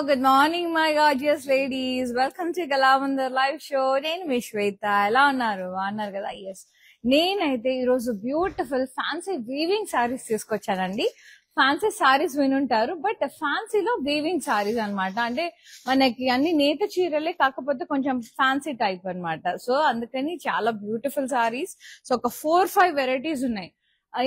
Good morning, my gorgeous ladies. Welcome to Galavandar live show. నేను మీ శ్వేత. ఎలా ఉన్నారు? అన్నారు కదా? ఎస్, నేనైతే ఈరోజు బ్యూటిఫుల్ ఫ్యాన్సీ వీవింగ్ సారీస్ తీసుకొచ్చానండి. ఫ్యాన్సీ సారీస్ వినుంటారు, బట్ ఫ్యాన్సీలో వీవింగ్ సారీస్ అన్నమాట. అంటే మనకి అన్ని నేత చీరలే, కాకపోతే కొంచెం ఫ్యాన్సీ టైప్ అన్నమాట. సో అందుకని చాలా బ్యూటిఫుల్ సారీస్. సో ఒక 4-5 వెరైటీస్ ఉన్నాయి.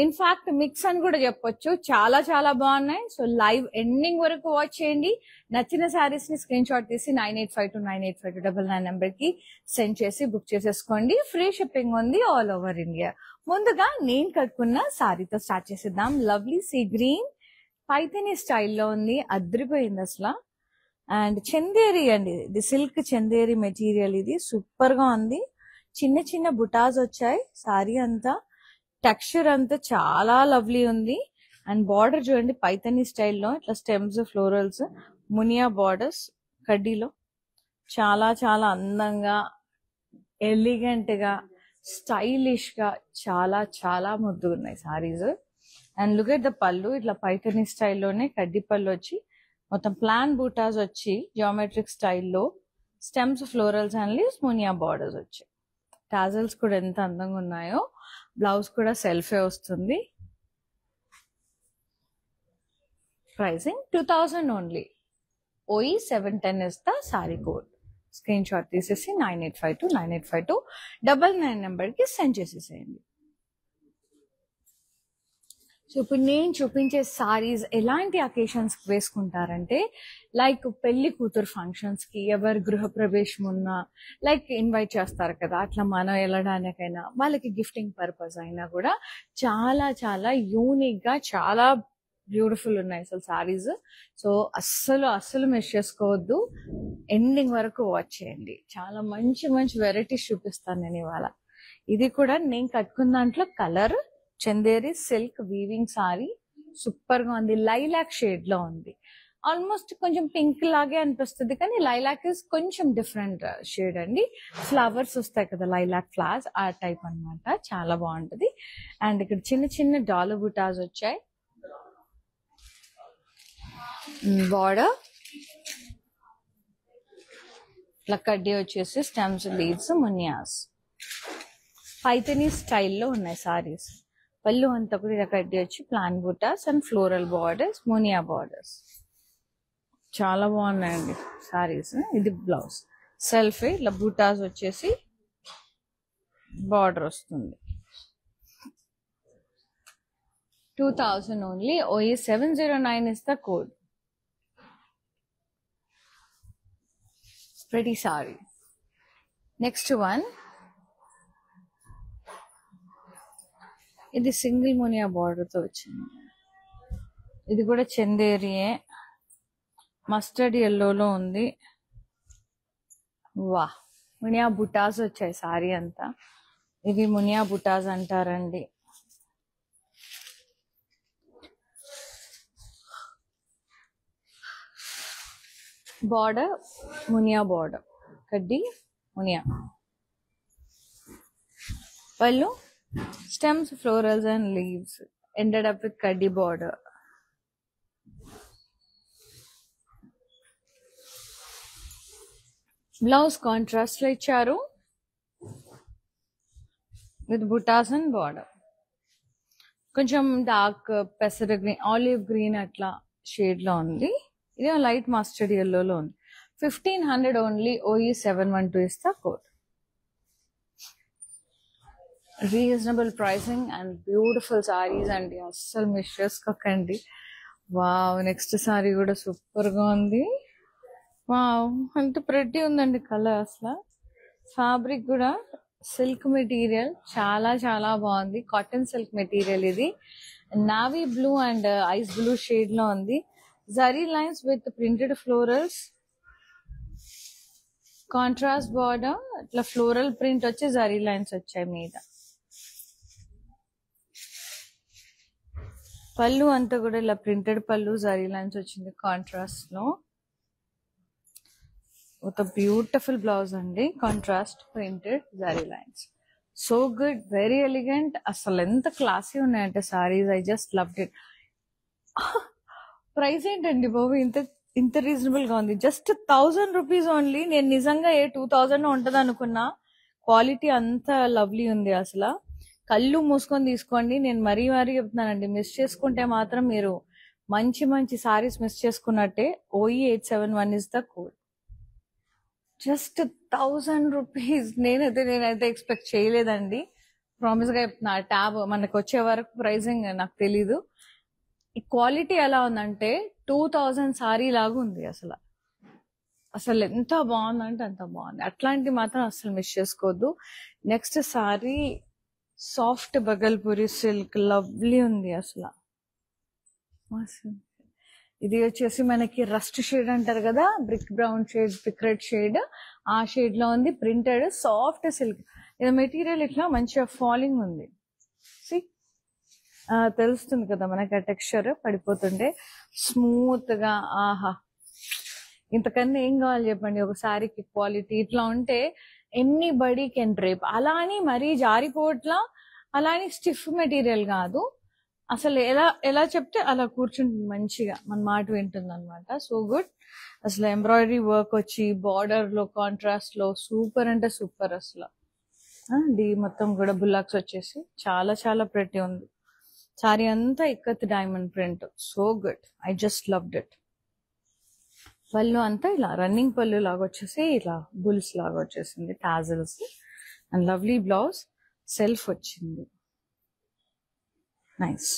ఇన్ఫాక్ట్ మిక్స్ అని కూడా చెప్పొచ్చు. చాలా చాలా బాగున్నాయి. సో లైవ్ ఎండింగ్ వరకు వాచ్ చేయండి. నచ్చిన శారీస్ ని స్క్రీన్ షాట్ తీసి 9852985299 నెంబర్ కి సెండ్ చేసి బుక్ చేసేసుకోండి. ఫ్రీ షిప్పింగ్ ఉంది ఆల్ ఓవర్ ఇండియా. ముందుగా నేను కట్టుకున్న శారీతో స్టార్ట్ చేసేద్దాం. లవ్లీ సీ గ్రీన్ పైథనీ స్టైల్లో ఉంది, అద్రిపోయింది అసలు. అండ్ చందేరి అండి, ఇది సిల్క్ చందేరి మెటీరియల్. ఇది సూపర్ గా ఉంది. చిన్న చిన్న బుటాస్ వచ్చాయి. శారీ అంతా టెక్స్చర్ అంతా చాలా లవ్లీ ఉంది. అండ్ బార్డర్ చూడండి, పైథనీ స్టైల్లో ఇట్లా స్టెమ్స్, ఫ్లోరల్స్, మునియా బార్డర్స్ కడ్డీలో చాలా చాలా అందంగా, ఎలిగెంట్ గా, స్టైలిష్ గా చాలా చాలా ముద్దుగా ఉన్నాయి saris. And look at the పళ్ళు, ఇట్లా పైథనీ స్టైల్లోనే కడ్డీ పళ్ళు వచ్చి మొత్తం ప్లాన్ బూటాస్ వచ్చి జియోమెట్రిక్ స్టైల్లో stems, florals and leaves, Muniya borders వచ్చాయి. టాజల్స్ కూడా ఎంత అందంగా ఉన్నాయో. బ్లౌజ్ కూడా సెల్ఫే వస్తుంది. Pricing 2000 only. OE 710 is the sorry code. Screen shot తీసేసి 9852985299 నెంబర్ కి సెండ్ చేసేసేయండి. సో ఇప్పుడు నేను చూపించే సారీస్ ఎలాంటి అకేషన్స్ వేసుకుంటారంటే, లైక్ పెళ్లి కూతురు ఫంక్షన్స్ కి, ఎవరు గృహప్రవేశం ఉన్నా, లైక్ ఇన్వైట్ చేస్తారు కదా, అట్లా మనం వెళ్ళడానికైనా, వాళ్ళకి గిఫ్టింగ్ పర్పస్ అయినా కూడా చాలా చాలా యూనిక్ గా చాలా బ్యూటిఫుల్ ఉన్నాయి అసలు సారీస్. సో అస్సలు మిస్ చేసుకోవద్దు. ఎండింగ్ వరకు వాచ్ చేయండి. చాలా మంచి మంచి వెరైటీస్ చూపిస్తాను నేను ఇవాళ. ఇది కూడా నేను కట్టుకున్న దాంట్లో colour Chanderi silk weaving sorry super గా ఉంది. లైలాక్ షేడ్ లో ఉంది. ఆల్మోస్ట్ కొంచెం పింక్ లాగే అనిపిస్తుంది, కానీ లైలాక్ ఇస్ కొంచెం డిఫరెంట్ షేడ్ అండి. ఫ్లవర్స్ వస్తాయి కదా, లైలాక్ ఫ్లవర్స్, ఆ టైప్ అన్నమాట. చాలా బాగుంటది. అండ్ ఇక్కడ చిన్న చిన్న డాలర్ బుటాస్ వచ్చాయి. బార్డర్ ఇట్లా కడ్డీ వచ్చేసి స్టెమ్స్, లీవ్స్, మునియాస్ పైథనీ స్టైల్లో ఉన్నాయి సారీస్. పళ్ళు అంతా కూడా ఇలా కడ్డీ వచ్చి plain butas and floral borders, Muniya borders చాలా బాగున్నాయండి సారీస్. ఇది బ్లౌజ్ సెల్ఫ్, ఇలా బుటాస్ వచ్చేసి బార్డర్ వస్తుంది. 2000 only. OE 709 is the code. Pretty saree. Next one, ఇది సింగిల్ మునియా బార్డర్ తో వచ్చింది. ఇది కూడా చందేరియే, మస్టర్డ్ ఎల్లోలో ఉంది. వా, మునియా బుటాస్ వచ్చాయి సారీ అంతా. ఇవి మునియా బుటాస్ అంటారండి. బార్డర్ మునియా బార్డర్, కడ్డీ మునియా. పళ్ళు stems, florals and leaves, ended up with కడ్డీ బార్డర్. బ్లౌజ్ కాంట్రాస్ట్ లో ఇచ్చారు విత్ బుటాస్ అండ్ బార్డర్. కొంచెం డార్క్ పెసర గ్రీన్, ఆలివ్ గ్రీన్ అట్లా షేడ్ లో ఉంది. ఇది లైట్ మస్టర్డ్ ఎల్లోలో ఉంది. 1500 only. OE 712 is the code. Reasonable pricing and beautiful saris అండి, అస్సలు మిస్ చేసుకోకండి. వావ్, నెక్స్ట్ సారీ కూడా సూపర్ గా ఉంది. వావ్, అంత ప్రెట్టి ఉందండి కలర్. అసలు ఫ్యాబ్రిక్ కూడా సిల్క్ మెటీరియల్ చాలా చాలా బాగుంది. Cotton silk material. ఇది navy blue and ice blue shade లో ఉంది. Zari lines with printed florals, contrast border, ఇట్లా ఫ్లోరల్ ప్రింట్ వచ్చి జరీ లైన్స్ వచ్చాయి మీద. పళ్ళు అంతా కూడా ఇలా ప్రింటెడ్ పళ్ళు, జరీ లైన్స్ వచ్చింది కాంట్రాస్ట్ లో. ఒక బ్యూటిఫుల్ బ్లౌజ్ అండి, contrast printed zari lines. So good, very elegant. అసలు ఎంత క్లాసీ ఉన్నాయంటే saris. I just loved it. Price ఏంటండి బాబు ఇంత ఇంత రీజనబుల్ గా ఉంది. Just 1000 rupees only. నేను నిజంగా 2000 ఉంటది అనుకున్నా. క్వాలిటీ అంత లవ్లీ ఉంది అసలు. కళ్ళు మూసుకొని తీసుకోండి. నేను మరీ చెప్తున్నానండి, మిస్ చేసుకుంటే మాత్రం మీరు మంచి మంచి సారీస్ మిస్ చేసుకున్నట్టే. OE871 is the code. Just 1000 rupees. నేనైతే ఎక్స్పెక్ట్ చేయలేదండి. ప్రామిస్ గా చెప్తున్నా. ట్యాబ్ మనకు వచ్చే వరకు ప్రైసింగ్ నాకు తెలీదు. ఈ క్వాలిటీ ఎలా ఉందంటే 2000 సారీ లాగా ఉంది అసలు. అసలు ఎంత బాగుందంటే అంత బాగుంది. అట్లాంటి మాత్రం అసలు మిస్ చేసుకోవద్దు. Next sorry soft Bhagalpuri silk, lovely ఉంది అసలు. ఇది వచ్చేసి మనకి రస్ట్ షేడ్ అంటారు కదా, brick brown shade, brick red shade, ఆ షేడ్ లో ఉంది. Printed soft silk. ఇది మెటీరియల్ ఇట్లా మంచిగా ఫాలింగ్ ఉంది. తెలుస్తుంది కదా మనకి ఆ టెక్స్చర్ పడిపోతుంటే స్మూత్ గా. ఆహా, ఇంతకన్నా ఏం కావాలి చెప్పండి ఒక శారీకి. క్వాలిటీ ఇట్లా ఉంటే ఎనీబడీ కెన్ డ్రేప్. అలా అని మరీ జారిపోవట్లా, అలా అని స్టిఫ్ మెటీరియల్ కాదు. అసలు ఎలా చెప్తే అలా కూర్చుంటుంది, మంచిగా మన మాట వింటుంది అనమాట. So good. అసలు ఎంబ్రాయిడరీ వర్క్ వచ్చి బార్డర్ లో కాంట్రాస్ట్ లో సూపర్ అంటే సూపర్ అసలు. ఇది మొత్తం కూడా బుల్లాక్స్ వచ్చేసి చాలా చాలా ప్రెటీ ఉంది. సారీ అంతా ikat diamond print. So good, I just loved it. పళ్ళు అంతా ఇలా రన్నింగ్ పళ్ళు లాగా వచ్చేసి ఇలా బుల్స్ లాగా వచ్చేసింది, tassels. And lovely blouse, self వచ్చింది. నైస్.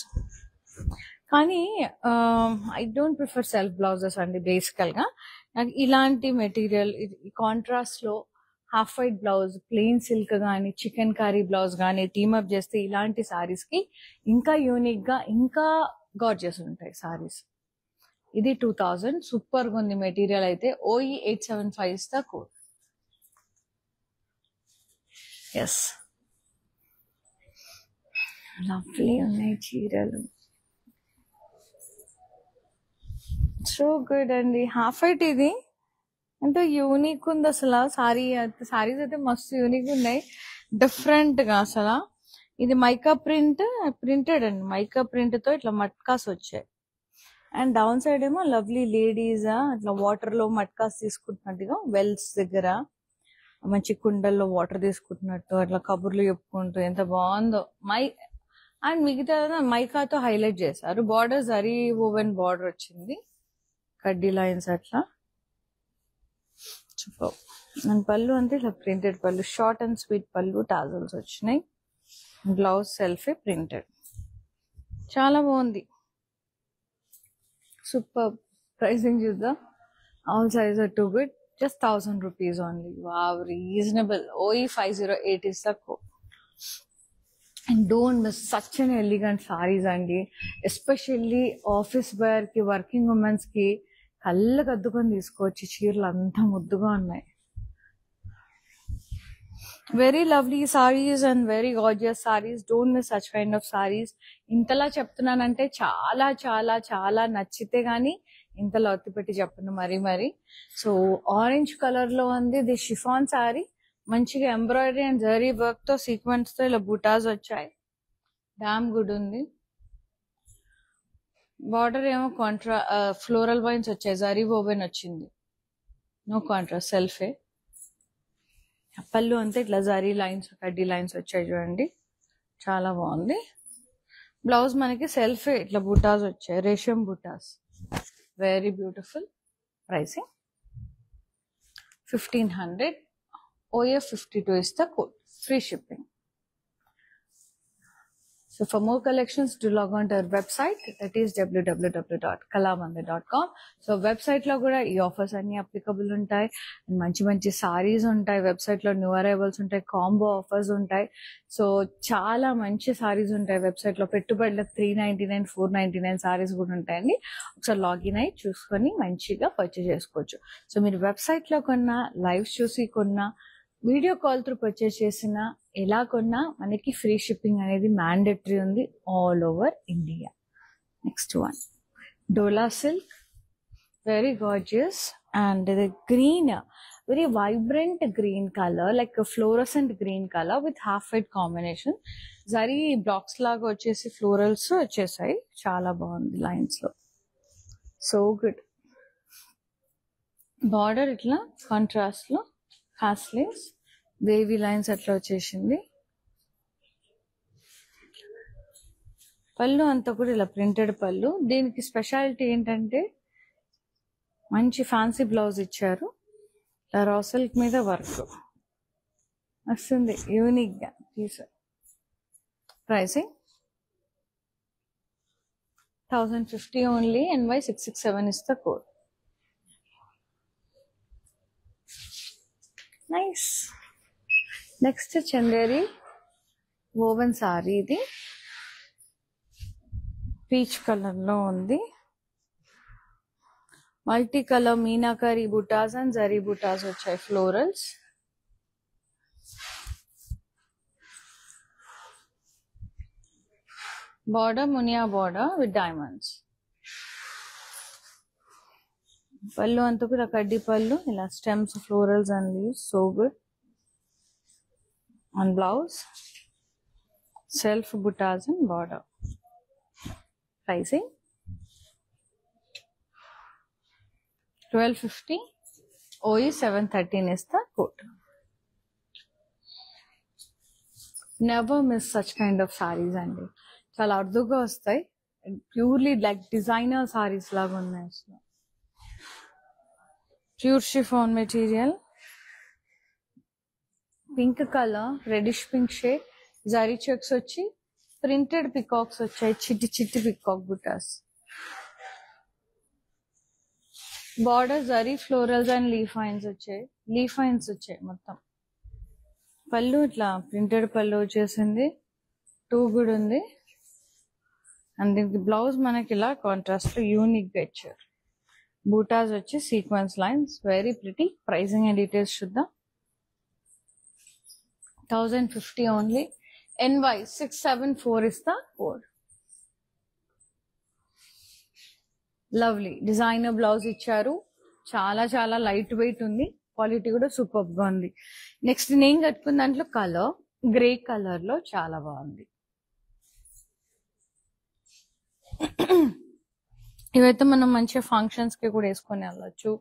కానీ I don't prefer self blouses అండి బేసికల్ గా. నాకు ఇలాంటి మెటీరియల్ కాంట్రాస్ట్ లో half white blouse, plain silk కానీ, చికెన్ కర్రీ బ్లౌజ్ కానీ టీమప్ చేస్తే ఇలాంటి సారీస్ కి ఇంకా యూనిక్ గా, ఇంకా గార్జియస్ ఉంటాయి సారీస్. ఇది 2000. సూపర్ గా ఉంది మెటీరియల్ అయితే. OE875 is the code. Yes, lovely ఉన్నాయి చీరలు. సో గుడ్ అండి. హాఫ్ వైట్ ఇది అంటే యూనిక్ ఉంది అసలు. సారీస్ అయితే మస్తు యూనిక్ ఉన్నాయి, డిఫరెంట్ గా అసలు. ఇది మైకా ప్రింటెడ్ అండి. మైకా ప్రింట్ తో ఇట్లా మట్కాస్ వచ్చాయి. అండ్ డౌన్ సైడ్ ఏమో లవ్లీ లేడీస్ అట్లా వాటర్ లో మట్కాస్ తీసుకుంటున్నట్టుగా, వెల్స్ దగ్గర మంచి కుండల్లో వాటర్ తీసుకుంటున్నట్టు అట్లా కబుర్లు చెప్పుకుంటూ ఎంత బాగుందో. అండ్ మిగతా మైకాతో హైలైట్ చేశారు. బార్డర్ జరీ ఓవెన్ బార్డర్ వచ్చింది, కడ్డీ లైన్స్ అట్లా. సూపర్. అండ్ పళ్ళు అంతే ఇట్లా printed pallu, short and sweet pallu, tassels వచ్చినాయి. బ్లౌజ్ సెల్ఫే ప్రింటెడ్. చాలా బాగుంది. సూపర్. ప్రైసింగ్ చూద్దాం. All size are too good. Just 1000 rupees only. Wow, reasonable. OE508 is the code. And don't miss such an elegant sarees అండి. Especially office wear కి, working womens కి కళ్ళకు అద్దుకొని తీసుకోవచ్చు. చీరలు అంతా ముద్దుగా ఉన్నాయి. Very lovely sarees and very gorgeous sarees. Don't miss such kind of sarees. ఇంతలా చెప్తున్నానంటే చాలా చాలా చాలా నచ్చితే గానీ ఇంతలో ఒత్తి పెట్టి చెప్పను మరి. సో ఆరెంజ్ కలర్ లో ఉంది. ఇది షిఫాన్ సారీ. మంచిగా ఎంబ్రాయిడరీ అండ్ జరీ వర్క్ తో, సీక్వెన్స్ తో ఇలా బుటాస్ వచ్చాయి. డామ్ గుడ్ ఉంది. బార్డర్ ఏమో ఫ్లోరల్ వైన్స్ వచ్చాయి, జరీ ఓవెన్ వచ్చింది. నో కాంట్రాస్ట్, సెల్ఫే. పళ్ళు అంతా ఇట్లా జరీ లైన్స్, కడ్డీ లైన్స్ వచ్చాయి చూడండి, చాలా బాగుంది. బ్లౌజ్ మనకి సెల్ఫే ఇట్లా బుటాస్ వచ్చాయి, resham butas. Very beautiful. Pricing 1500. OF52 is the code. Free shipping. So for more collections, do log on to our website, that is www.kalamandir.com. So website లో కూడా ఈ ఆఫర్స్ అన్ని అప్లికబుల్ ఉంటాయి. అండ్ మంచి మంచి సారీస్ ఉంటాయి. వెబ్సైట్ లో న్యూ అరైవల్స్ ఉంటాయి, కాంబో ఆఫర్స్ ఉంటాయి. సో చాలా మంచి సారీస్ ఉంటాయి వెబ్సైట్ లో. పెట్టుబడులకు 399, 499 సారీస్ కూడా ఉంటాయండి. ఒకసారి లాగిన్ అయ్యి చూసుకొని మంచిగా పర్చేజ్ చేసుకోవచ్చు. సో మీరు వెబ్సైట్ లో కొన్నా, లైవ్ చూసి కొన్నా, వీడియో కాల్ త్రూ పర్చేస్ చేసిన, ఎలా కొన్నా మనకి ఫ్రీ షిప్పింగ్ అనేది మ్యాండేటరీ ఉంది all over India. Next one, Dola silk. Very gorgeous. And ఇది green, very vibrant green colour, like fluorescent green colour with half white combination. Zari blocks లాగా వచ్చేసి ఫ్లోరల్స్ వచ్చేసాయి. చాలా బాగుంది లైన్స్ లో. So good. బార్డర్ ఇట్లా కాంట్రాస్ట్ లో హాస్లెస్ వేవీ లైన్స్ అట్లా వచ్చేసింది. పళ్ళు అంతా కూడా ఇలా ప్రింటెడ్ పళ్ళు. దీనికి స్పెషాలిటీ ఏంటంటే మంచి ఫ్యాన్సీ బ్లౌజ్ ఇచ్చారు. రా సిల్క్ మీద వర్క్ వస్తుంది యూనిక్ గా piece. Pricing 1050 only. NY667 is the code. Nice. Next Chanderi woven saree. ఇది పీచ్ కలర్ లో ఉంది. Multi colour meenakari butas and zari butas వచ్చాయి, florals. Border muniya border with diamonds. Pallu అంతా కూడా కడ్డీ పళ్ళు, ఇలా stems, florals and leaves. So good. And blouse self butas and border. Pricing 1250. OE 713 is the code. Never miss such kind of sarees అండి. చాలా అరుదుగా వస్తాయి. ప్యూర్లీ లైక్ డిజైనర్ సారీస్ లాగా ఉన్నాయి అసలు. Pure chiffon material, pink colour, reddish pink shade, zari checks వచ్చి printed peacocks వచ్చాయి, చిట్టి చిట్టి peacock butas. Border zari florals and leaf vines వచ్చాయి మొత్తం. పళ్ళు ఇట్లా ప్రింటెడ్ పళ్ళు వచ్చేసింది, 2 కూడా ఉంది. అండ్ దీనికి బ్లౌజ్ మనకి ఇలా కాంట్రాస్ట్ యూనిక్ గా ఇచ్చారు. బూటాస్ వచ్చి sequence lines, very pretty. Pricing and details చూద్దాం. 1050 only. NY674 is the code. Lovely designer blouse ఇచ్చారు. చాలా చాలా లైట్ వెయిట్ ఉంది, క్వాలిటీ కూడా సూపర్ గా ఉంది. నెక్స్ట్ నేను కట్టుకున్న దాంట్లో కలర్ గ్రే కలర్ లో చాలా బాగుంది. ఇవైతే మనం మంచిగా ఫంక్షన్స్ కి కూడా వేసుకొని వెళ్ళొచ్చు,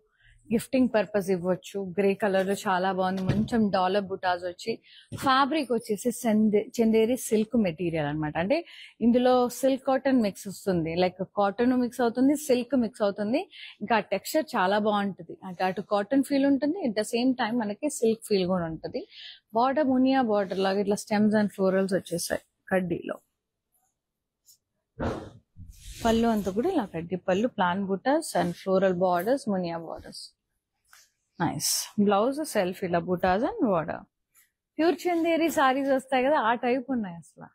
గిఫ్టింగ్ పర్పస్ ఇవ్వచ్చు. గ్రే కలర్ లో చాలా బాగుంది. కొంచెం డాలర్ బుటాస్ వచ్చి, ఫ్యాబ్రిక్ వచ్చేసి చందేరి సిల్క్ మెటీరియల్ అనమాట. అంటే ఇందులో సిల్క్ కాటన్ మిక్స్ వస్తుంది, లైక్ కాటన్ మిక్స్ అవుతుంది, సిల్క్ మిక్స్ అవుతుంది. ఇంకా టెక్స్చర్ చాలా బాగుంటుంది. అంటే అటు కాటన్ ఫీల్ ఉంటుంది, ఎట్ ద సేమ్ టైం మనకి సిల్క్ ఫీల్ కూడా ఉంటుంది. బార్డర్ మునియా బార్డర్ లాగా ఇట్లా స్టెమ్స్ అండ్ ఫ్లోరల్స్ వచ్చేసాయి కడ్డీలో. పళ్ళు అంతా కూడా ఇలా కడ్డీ pallu, plain butas and floral borders, Muniya borders. Nice. Blouse self ఇలా butas and border. Pure Chanderi sarees వస్తాయి కదా, ఆ టైప్ ఉన్నాయి అసలు.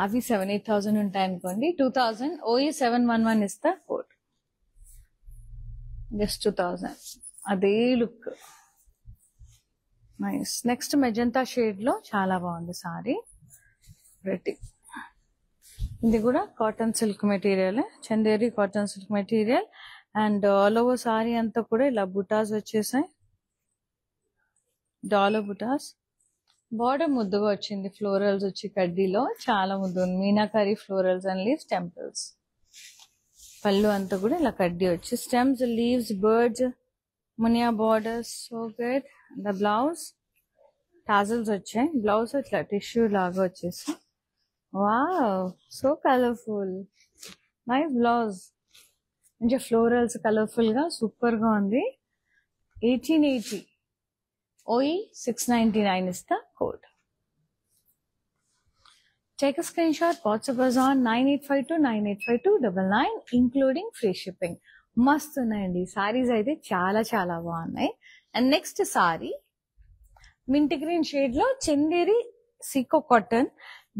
అవి 7,000-8,000 ఉంటాయి అనుకోండి. 2000. OE 711 is the code. Just 2000. అదే look. Nice. Next magenta shade లో చాలా బాగుంది సారీ. రెడ్డి. ఇది కూడా cotton silk material, Chanderi cotton silk material. And all over sorry అంతా కూడా ఇలా బుటాస్ వచ్చేసాయి, డాలర్ బుటాస్. బార్డర్ ముద్దుగా వచ్చింది, ఫ్లోరల్స్ వచ్చి కడ్డీలో చాలా ముద్దు ఉంది. Meenakari florals and leaves, temples. పళ్ళు అంతా కూడా ఇలా కడ్డీ వచ్చి stems, leaves, birds, Muniya borders. So good. The blouse tassels వచ్చాయి. బ్లౌజ్ ఇట్లా టిష్యూ లాగా వచ్చేసి, wow so colourful. Nice blouse. మంచి ఫ్లోరల్స్ కలర్ఫుల్ గా సూపర్ గా ఉంది. 1880. OE 699 is the code. Take a screenshot. WhatsApp us on 9852985299 including free shipping. మస్తు ఉన్నాయండి సారీస్ అయితే, చాలా చాలా బాగున్నాయి. And next sorry mint green shade లో చందేరి సీకో కాటన్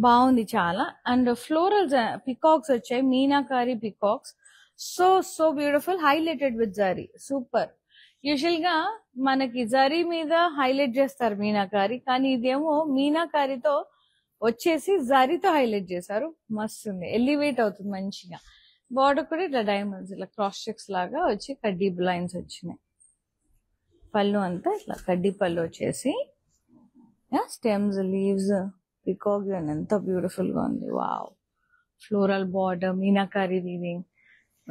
బాగుంది చాలా. అండ్ ఫ్లోరల్స్ పికాక్స్ వచ్చాయి, meenakari peacocks. So so beautiful, highlighted with zari. Super. Usual గా మనకి జరీ మీద హైలైట్ చేస్తారు మీనాకారి, కానీ ఇదేమో మీనాకారితో వచ్చేసి జరీతో హైలైట్ చేశారు. మస్తు ఉంది, ఎలివేట్ అవుతుంది మంచిగా. బార్డర్ కూడా ఇట్లా డైమండ్స్, ఇలా క్రాస్ చెక్స్ లాగా వచ్చి కడ్డీ లైన్స్ వచ్చినాయి. పళ్ళు అంతా ఇట్లా కడ్డీ పళ్ళు వచ్చేసి స్టెమ్స్, లీవ్స్, పికాక్ ఎంత బ్యూటిఫుల్ గా ఉంది. Wow. Floral border, meenakari weaving,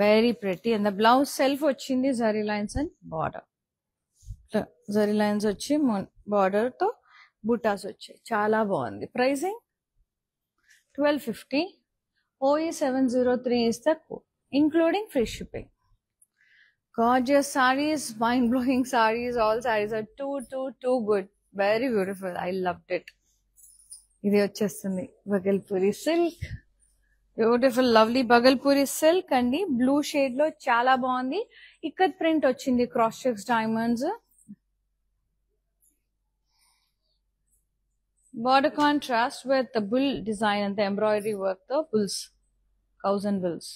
very pretty. And the blouse self వచ్చింది zari lines and border. Zari lines వచ్చి బార్డర్ తో బుటాస్ వచ్చాయి. చాలా బాగుంది. Pricing 1250. OE703 is the code, including free shipping. Gorgeous sarees, mind-blowing sarees. All sarees are too good. Very beautiful. I loved it. ఇది వచ్చేస్తుంది Bhagalpuri silk. Beautiful lovely Bhagalpuri silk అండి. Blue shade లో చాలా బాగుంది. ఇక్కత్ ప్రింట్ వచ్చింది, cross checks diamonds. Border contrast with the bull design and the embroidery work, the bulls, cows and bulls.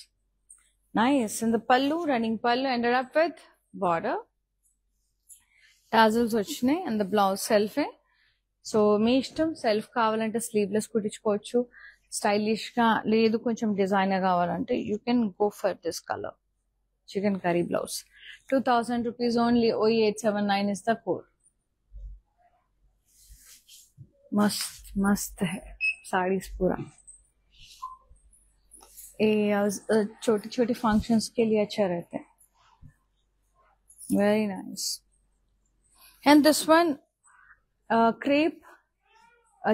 Nice. And the pallu, running pallu, ended up with border. Tassels vachinayi and the blouse self. So మీ ఇష్టం. Self కావాలంటే sleeveless కుట్టించుకోవచ్చు. Stylish గా లేదు కొంచెం designer కావాలంటే you can go for this colour. Chicken curry blouse. 2000 rupees only. OE879 is the code. मस्त मस्त है साड़ीज पूरा. छोटी छोटी फंक्शंस के लिए अच्छा रहते हैं. Very nice. And this one crepe,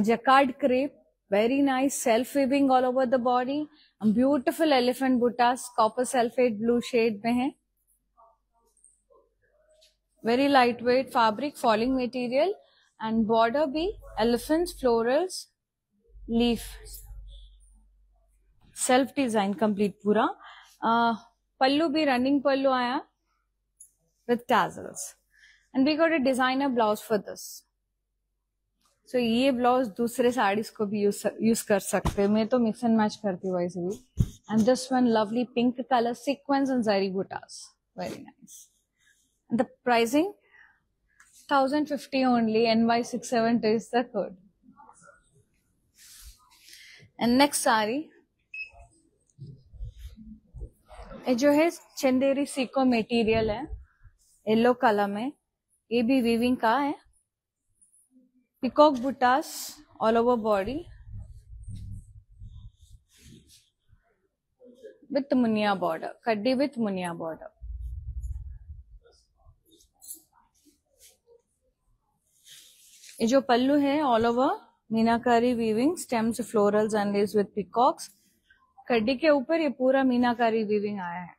jacquard crepe, very nice. Self weaving all over the body and beautiful elephant buttas. Copper sulfate blue shade में है. Very lightweight fabric, falling material. And border be elephants, florals, leaf. Self design complete pura. Pallu be running pallu aaya with tassels. And we got a designer blouse for this. So ये blouse दूसरे sarees को भी use कर सकते. मैं तो mix and match करती हूँ वैसे भी. And this one lovely pink color sequins and zari buttas. Very nice. And the pricing 1050 only. NY670 is the code. And next saree, ये जो है चंदेरी सीको मटेरियल है, येलो कलर में. ये भी वीविंग का है. Peacock butas all over body with muniya border. Kaddi with muniya border. ये जो पल्लू है all over meenakari weaving, stems, florals and lace with peacocks. कड्डी के ऊपर ये पूरा मीनाकारी वीविंग आया है.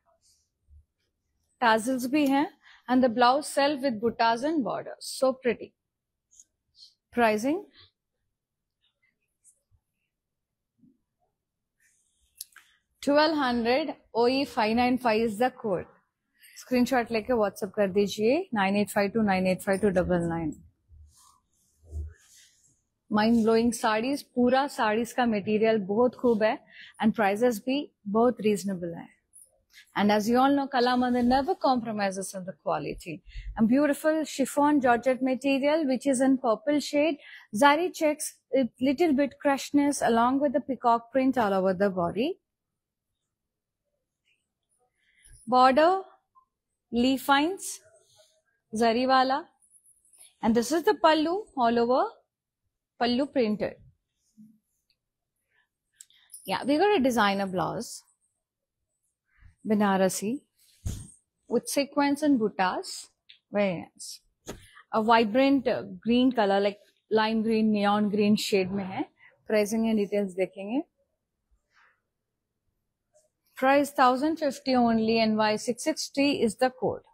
टाजल्स भी हैं and the blouse self with butas and border. So pretty. Pricing 1200. OE595 is the code. Screenshot लेके व्हाट्सएप कर दीजिए 9852985299. Mind blowing sarees. पूरा साड़ीज का मटेरियल बहुत खूब है एंड प्राइसेस भी बहुत रीजनेबल है. And as you all know, Kalamandir never compromises on the quality. And beautiful chiffon georgette material, which is in purple shade. Zari checks with little bit crushness along with the peacock print all over the body. Border, leaf lines, zari wala. And this is the pallu all over, pallu printed. Yeah, we got a designer blouse. Banarasi with sequins and buttas. Very nice. A vibrant green color like lime green, neon green shade में है. Pricing and details देखेंगे. Price 1050 only. NY660 is the code.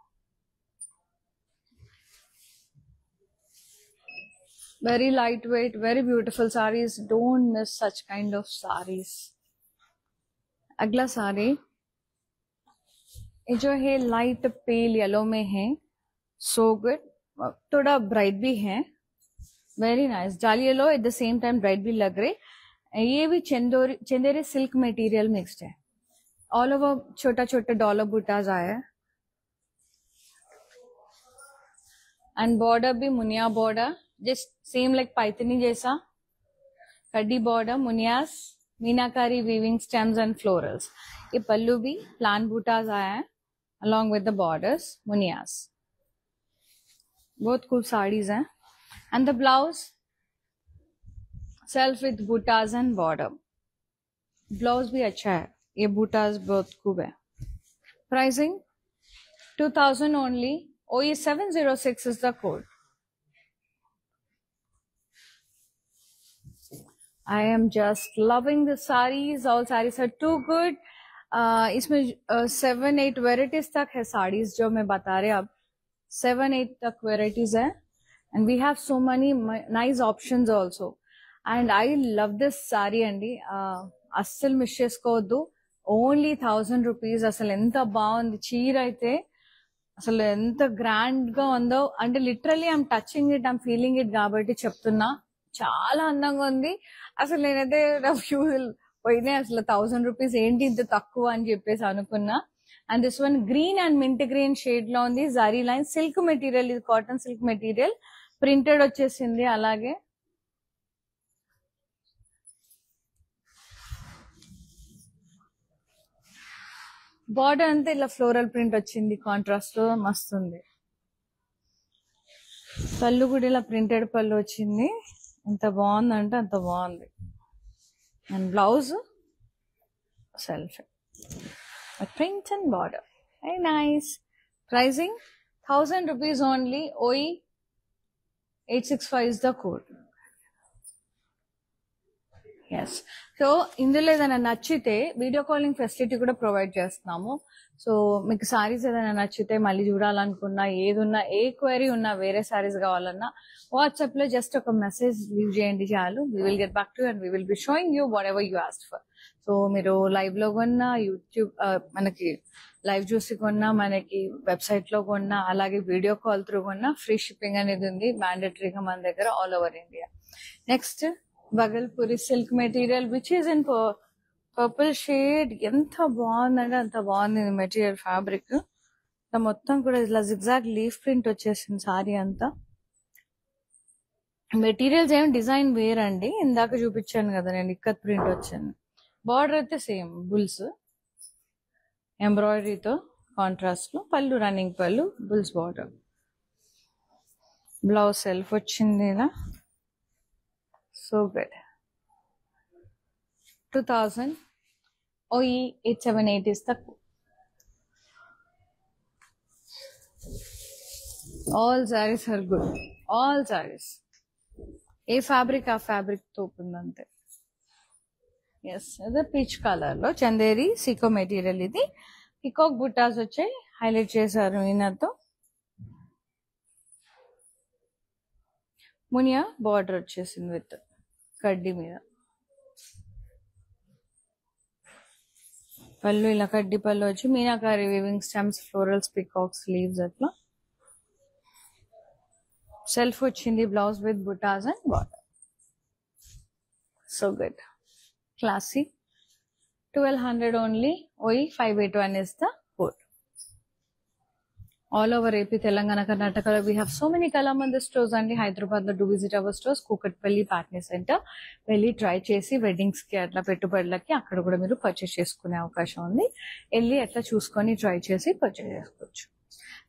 Very lightweight, very beautiful sarees. Don't miss such kind of sarees. अगला साड़ी ये जो है light pale yellow में है. So good. थोड़ा ब्राइट भी है. Very nice. जाली yellow at the same time bright भी लग रहे. ये भी चंदेरी सिल्क मटेरियल मिक्स्ड है. ऑल ओवर छोटा छोटा डॉलर बूटाज आया है. एंड बॉर्डर भी muniya border, just same like Paithani जैसा. Kaddi border, muniyas, meenakari weaving stems and florals. ये पल्लू भी प्लान बूटाज आया है along with the borders, munias. बहुत cool sarees हैं. And the blouse self with buttas and border. Blouse भी अच्छा है. ये buttas बहुत खूब है. Pricing 2000 only. OE706 is the code. I am just loving the sarees. All sarees are too good. इसमें 7-8 varieties तक है sarees जो मैं बता रहे अब 7-8 तक varieties है, and we have so many nice options also. And I love this saree అండి, అస్సలు మిస్ చేసుకోవద్దు. Only 1000 rupees. అసలు ఎంత బాగుంది చీర అయితే, అసలు ఎంత గ్రాండ్ గా ఉందో అంటే literally I'm touching it, I'm feeling it కాబట్టి చెప్తున్నా. చాలా అందంగా ఉంది. అసలు నేనైతే నా ఫ్యూజులు పోయినాయి. అసలు 1000 రూపీస్ ఏంటి ఇంత తక్కువ అని చెప్పేసి అనుకున్నా. And this one green and mint green shade లో ఉంది. జరీ లైన్ సిల్క్ మెటీరియల్, ఇది కాటన్ సిల్క్ మెటీరియల్, ప్రింటెడ్ వచ్చేసింది. అలాగే బార్డర్ అంతా ఇలా ఫ్లోరల్ ప్రింట్ వచ్చింది, కాంట్రాస్ట్ లో మస్తుంది. పళ్ళు కూడా ఇలా ప్రింటెడ్ పళ్ళు వచ్చింది. ఎంత బాగుందంటే అంత బాగుంది. And blouse self print and border, very nice. Pricing 1000 rupees only. OE865 is the code. Yes. So ఇందులో ఏదైనా నచ్చితే వీడియో కాలింగ్ ఫెసిలిటీ కూడా ప్రొవైడ్ చేస్తున్నాము. సో మీకు సారీస్ ఏదైనా నచ్చితే మళ్ళీ చూడాలనుకున్నా, ఏదున్నా, ఏ క్వైరీ ఉన్నా, వేరే సారీస్ కావాలన్నా వాట్సాప్ లో జస్ట్ ఒక మెసేజ్ లీవ్ చేయండి చాలు. We will get back to and we will be showing you what ever you asked for. So మీరు లైవ్ లో కొన్నా, యూట్యూబ్ మనకి లైవ్ చూసి కొన్నా, మనకి వెబ్సైట్ లో కొన్నా, అలాగే వీడియో కాల్ త్రూ కొన్నా ఫ్రీ షిప్పింగ్ అనేది ఉంది మ్యాండేటరీగా మన దగ్గర all over India. Next Bhagalpuri silk material which is in purple shade. ఎంత బాగుందంటే అంత బాగుంది మెటీరియల్. ఫ్యాబ్రిక్ మొత్తం కూడా ఇలా జిగ్జాగ్ లీఫ్ ప్రింట్ వచ్చేసింది సారీ అంతా. మెటీరియల్స్ ఏం డిజైన్ వేరండి, ఇందాక చూపించాను కదా నేను, ఇక్కత్ ప్రింట్ వచ్చింది. బార్డర్ అయితే సేమ్ బుల్స్ ఎంబ్రాయిడరీతో కాంట్రాస్ట్ లో, పళ్ళు రన్నింగ్ పళ్ళు, బుల్స్ బార్డర్. బ్లౌజ్ సెల్ఫ్ వచ్చింది ఇలా. So good. 2000 OE878 is the code. All sarees are good. All sarees. A fabric ఆ ఫ్యాబ్రిక్ తోపుందంతే. ఎస్, ఇది పీచ్ కలర్ లో చందేరి సీకో మెటీరియల్. ఇది పికాక్ బుట్టాస్ వచ్చాయి, హైలైట్ చేశారు ఈయనతో. మునియా బార్డర్ వచ్చేసింది విత్ కడ్డీ మీద. పళ్ళు ఇలా కడ్డీ పళ్ళు వచ్చి meenakari weaving stems, florals, peacocks, leaves అట్లా. సెల్ఫ్ వచ్చింది, blouse with butas and border. So good, classy. 1200 only. OE581 is the code. All over AP, Telangana, Karnataka, we have so many Kalamandir stores and Hyderabad lo do visit our stores. Kukatpalli Patni Center వెళ్ళి try చేసి weddings కి అట్లా పెట్టుబడులకి అక్కడ కూడా మీరు purchase చేసుకునే అవకాశం ఉంది. వెళ్ళి అట్లా చూసుకొని ట్రై చేసి పర్చేస్ చేసుకోవచ్చు.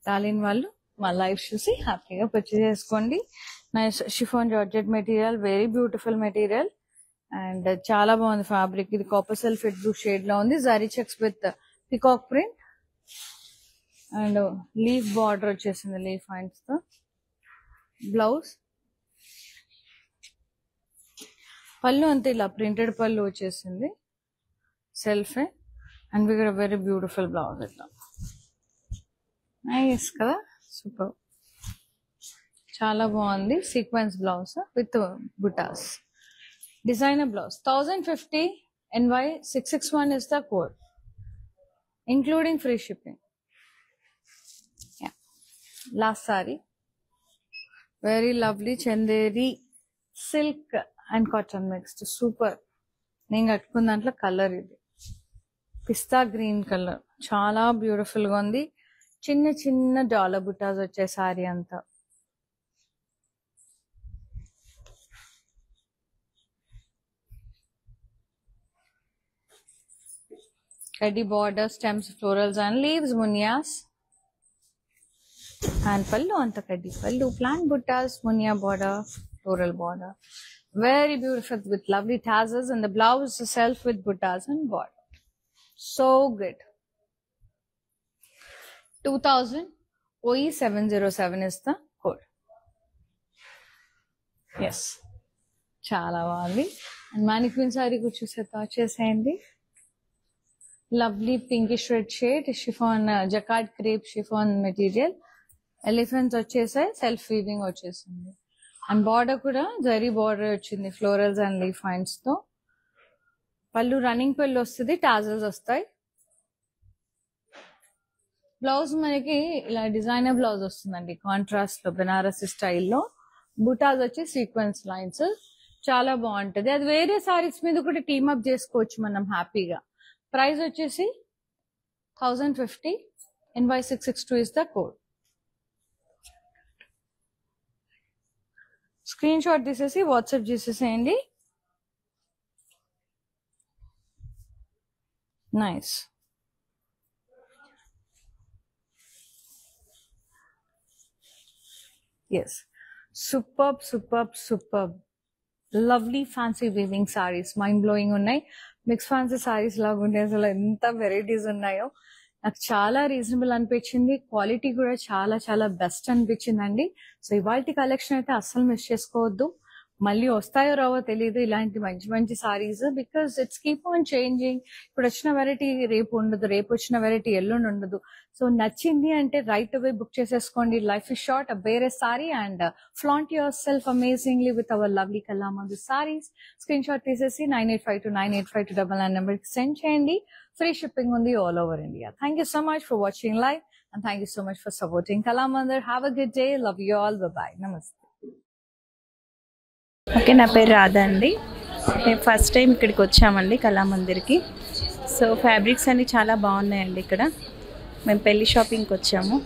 రాలేని వాళ్ళు మా లైవ్ చూసి హ్యాపీగా పర్చేస్ చేసుకోండి. Nice chiffon georgette material, very beautiful material and చాలా బాగుంది ఫ్యాబ్రిక్. ఇది కాపర్ సల్ఫేట్ బ్లూ షేడ్ లో ఉంది. Zari checks with peacock print and leaf border వచ్చేసింది, లీఫ్ హ్యాండ్స్ తో. బ్లౌజ్ పళ్ళు అంతే ఇలా ప్రింటెడ్ పళ్ళు వచ్చేసింది, self. And we got very beautiful blouse. ఇట్లా నైస్ కదా, సూపర్, చాలా బాగుంది. Sequence blouse with butas, designer blouse. 1050 NY661 is the code, including free shipping. Last saree, very lovely Chanderi silk and cotton mixed, super. నేను కట్టుకున్న దాంట్లో colour ఇది పిస్తా green colour, చాలా beautiful గా ఉంది. చిన్న చిన్న డాలర్ బుటాస్ వచ్చే సారీ అంతా. కడ్డీ border, stems, florals and leaves, మునియాస్. And pallu anta kaddi pallu, plant buttas, munia border, floral border, very beautiful with lovely tassels, and the blouse itself with buttas and border. So good. 2000 OE707 is the code. Yes, చాలా బాగుంది. And మానిక్విన్ sorry కూడా చూసేసేయండి. Lovely pinkish red shade chiffon jacquard crepe chiffon material. Elephants వచ్చేసాయి, self weaving వచ్చేసింది. And border కూడా zari border వచ్చింది florals and leaf fines తో. పళ్ళు రన్నింగ్ పళ్ళు వస్తుంది, టాజల్స్ వస్తాయి. బ్లౌజ్ మనకి ఇలా డిజైనర్ బ్లౌజ్ వస్తుందండి, కాంట్రాస్ట్ లో బెనారసి స్టైల్లో. బుటాస్ వచ్చి సీక్వెన్స్ లైన్స్, చాలా బాగుంటది. అది వేరే సారీస్ మీద కూడా టీమ్ అప్ చేసుకోవచ్చు మనం హ్యాపీగా. ప్రైస్ వచ్చేసి 1050. NY662 is the code. Screenshot తీసేసి వాట్సాప్ చేసేసేయండి. Nice. Yes, superb superb superb lovely fancy weaving saris, mind blowing ఉన్నాయి. మిక్స్ ఫ్యాన్సీ సారీస్ లాగా ఉండే అసలు ఎంత వెరైటీస్ ఉన్నాయో. నాకు చాలా రీజనబుల్ అనిపించింది, క్వాలిటీ కూడా చాలా చాలా బెస్ట్ అనిపించిందండి. సో ఇవాల్టి కలెక్షన్ అయితే అస్సలు మిస్ చేసుకోవద్దు. మళ్ళీ వస్తాయో రావో తెలియదు ఇలాంటి మంచి మంచి saris, because it's keep on changing. ఇప్పుడు వచ్చిన వెరైటీ రేపు ఉండదు, రేపు వచ్చిన వెరైటీ ఎల్లుండి ఉండదు. సో నచ్చింది అంటే రైట్ అవే బుక్ చేసేసుకోండి. Life is short, wear a saree and flaunt yourself amazingly with our lovely Kalamandir sarees. Screenshot తీసేసి 9852985299 నెంబర్కి సెండ్ చేయండి. ఫ్రీ షిప్పింగ్ ఉంది all over India. Thank you so much for watching live and thank you so much for supporting Kalamandir. Have a good day, love you all, bye, నమస్తే. Okay, నా పేరు రాధా అండి. మేము first time ఇక్కడికి వచ్చామండి కళామందిర్కి. So fabrics అన్నీ చాలా బాగున్నాయండి ఇక్కడ. మేము పెళ్లి షాపింగ్కి వచ్చాము.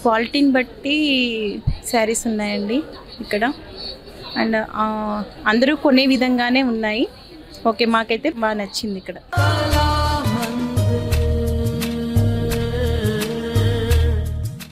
క్వాలిటీని బట్టి శారీస్ ఉన్నాయండి ఇక్కడ. అండ్ అందరూ కొనే విధంగానే ఉన్నాయి. ఓకే, మాకైతే బాగా నచ్చింది ఇక్కడ.